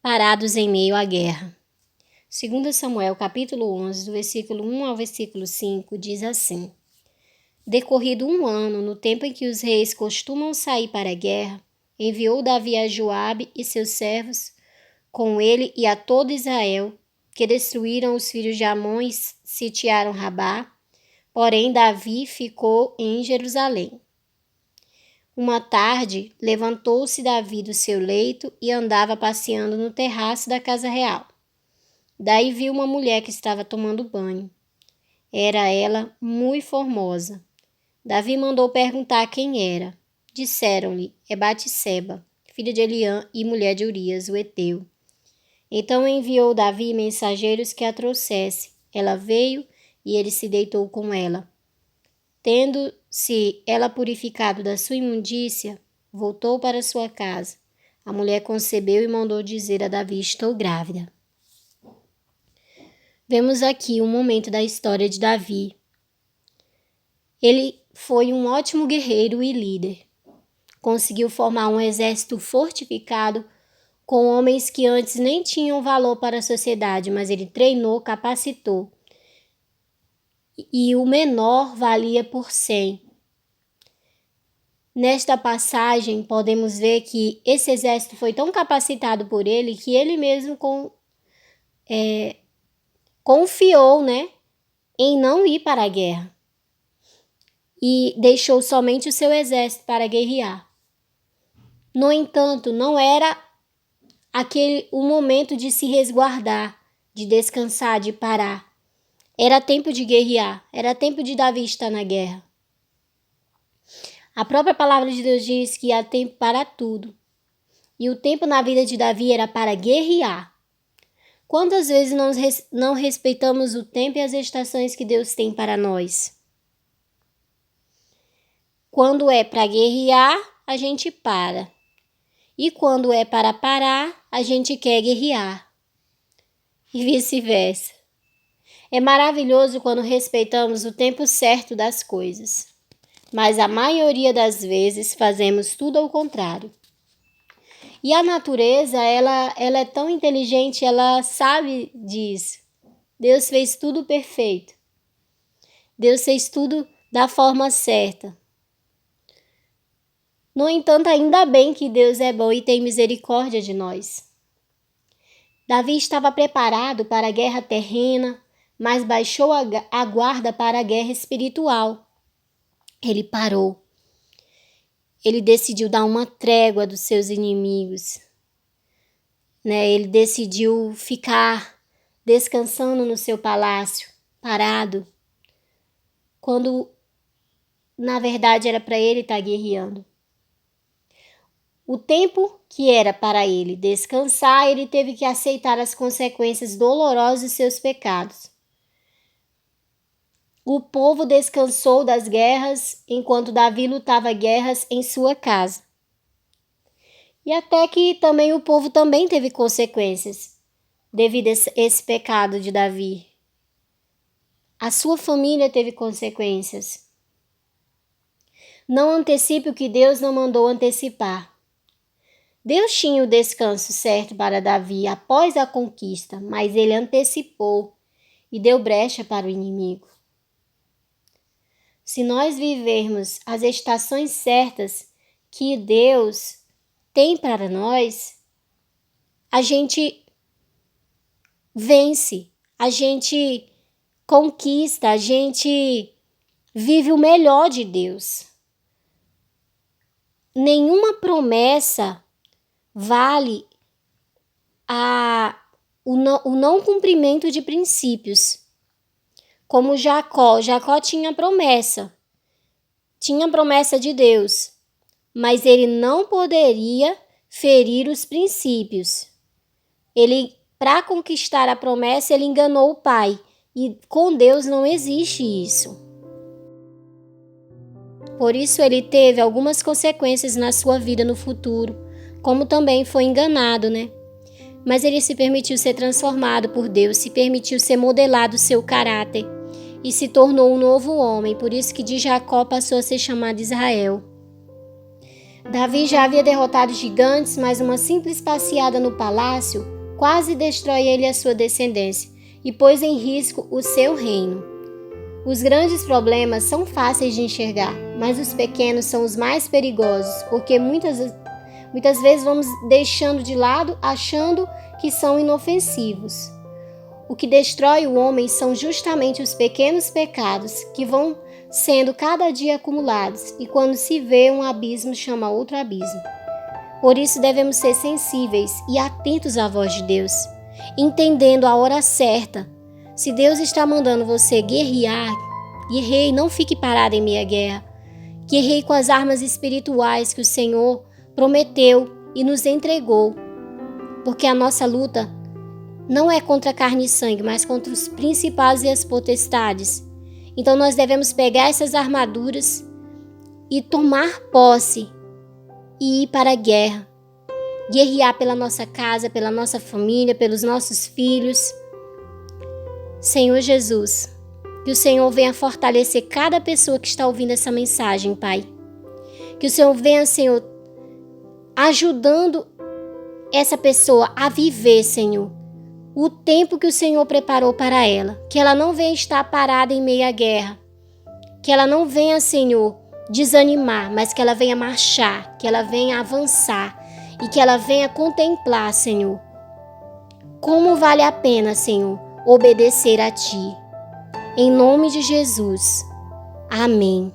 parados em meio à guerra. 2 Samuel, capítulo 11, do versículo 1 ao versículo 5, diz assim: Decorrido 1 ano, no tempo em que os reis costumam sair para a guerra, enviou Davi a Joabe e seus servos, com ele e a todo Israel, que destruíram os filhos de Amon e sitiaram Rabá. Porém, Davi ficou em Jerusalém. Uma tarde, levantou-se Davi do seu leito e andava passeando no terraço da casa real. Daí viu uma mulher que estava tomando banho. Era ela muito formosa. Davi mandou perguntar quem era. Disseram-lhe: é Batseba, filha de Eliã e mulher de Urias, o heteu. Então enviou Davi mensageiros que a trouxesse. Ela veio e ele se deitou com ela. Tendo-se ela purificado da sua imundícia, voltou para sua casa. A mulher concebeu e mandou dizer a Davi: estou grávida. Vemos aqui um momento da história de Davi. Ele foi um ótimo guerreiro e líder. Conseguiu formar um exército fortificado com homens que antes nem tinham valor para a sociedade, mas ele treinou, capacitou. E o menor valia por 100. Nesta passagem, podemos ver que esse exército foi tão capacitado por ele que ele mesmo confiou, em não ir para a guerra e deixou somente o seu exército para guerrear. No entanto, não era o momento de se resguardar, de descansar, de parar. Era tempo de guerrear, era tempo de Davi estar na guerra. A própria palavra de Deus diz que há tempo para tudo. E o tempo na vida de Davi era para guerrear. Quantas vezes não respeitamos o tempo e as estações que Deus tem para nós? Quando é para guerrear, a gente para. E quando é para parar, a gente quer guerrear. E vice-versa. É maravilhoso quando respeitamos o tempo certo das coisas. Mas a maioria das vezes fazemos tudo ao contrário. E a natureza, ela é tão inteligente, ela sabe disso. Deus fez tudo perfeito. Deus fez tudo da forma certa. No entanto, ainda bem que Deus é bom e tem misericórdia de nós. Davi estava preparado para a guerra terrena, mas baixou a guarda para a guerra espiritual. Ele parou. Ele decidiu dar uma trégua dos seus inimigos. Ele decidiu ficar descansando no seu palácio, parado, quando na verdade era para ele estar guerreando. O tempo que era para ele descansar, ele teve que aceitar as consequências dolorosas de seus pecados. O povo descansou das guerras enquanto Davi lutava guerras em sua casa. E até que também o povo também teve consequências devido a esse pecado de Davi. A sua família teve consequências. Não antecipe o que Deus não mandou antecipar. Deus tinha o descanso certo para Davi após a conquista, mas ele antecipou e deu brecha para o inimigo. Se nós vivermos as estações certas que Deus tem para nós, a gente vence, a gente conquista, a gente vive o melhor de Deus. Nenhuma promessa vale o não cumprimento de princípios. Como Jacó tinha promessa de Deus, mas ele não poderia ferir os princípios. Para conquistar a promessa, ele enganou o pai, e com Deus não existe isso. Por isso ele teve algumas consequências na sua vida no futuro, como também foi enganado, Mas ele se permitiu ser transformado por Deus, se permitiu ser modelado o seu caráter e se tornou um novo homem, por isso que de Jacó passou a ser chamado Israel. Davi já havia derrotado gigantes, mas uma simples passeada no palácio quase destrói ele e a sua descendência e pôs em risco o seu reino. Os grandes problemas são fáceis de enxergar, mas os pequenos são os mais perigosos, porque muitas vezes vamos deixando de lado achando que são inofensivos. O que destrói o homem são justamente os pequenos pecados que vão sendo cada dia acumulados, e quando se vê um abismo chama outro abismo. Por isso devemos ser sensíveis e atentos à voz de Deus, entendendo a hora certa. Se Deus está mandando você guerrear, guerreie, não fique parado em meia guerra. Guerreie com as armas espirituais que o Senhor prometeu e nos entregou, porque a nossa luta não é contra carne e sangue, mas contra os principados e as potestades. Então nós devemos pegar essas armaduras e tomar posse e ir para a guerra. Guerrear pela nossa casa, pela nossa família, pelos nossos filhos. Senhor Jesus, que o Senhor venha fortalecer cada pessoa que está ouvindo essa mensagem, Pai. Que o Senhor venha, Senhor, ajudando essa pessoa a viver, Senhor, o tempo que o Senhor preparou para ela. Que ela não venha estar parada em meio à guerra. Que ela não venha, Senhor, desanimar, mas que ela venha marchar, que ela venha avançar e que ela venha contemplar, Senhor, como vale a pena, Senhor, obedecer a Ti. Em nome de Jesus. Amém.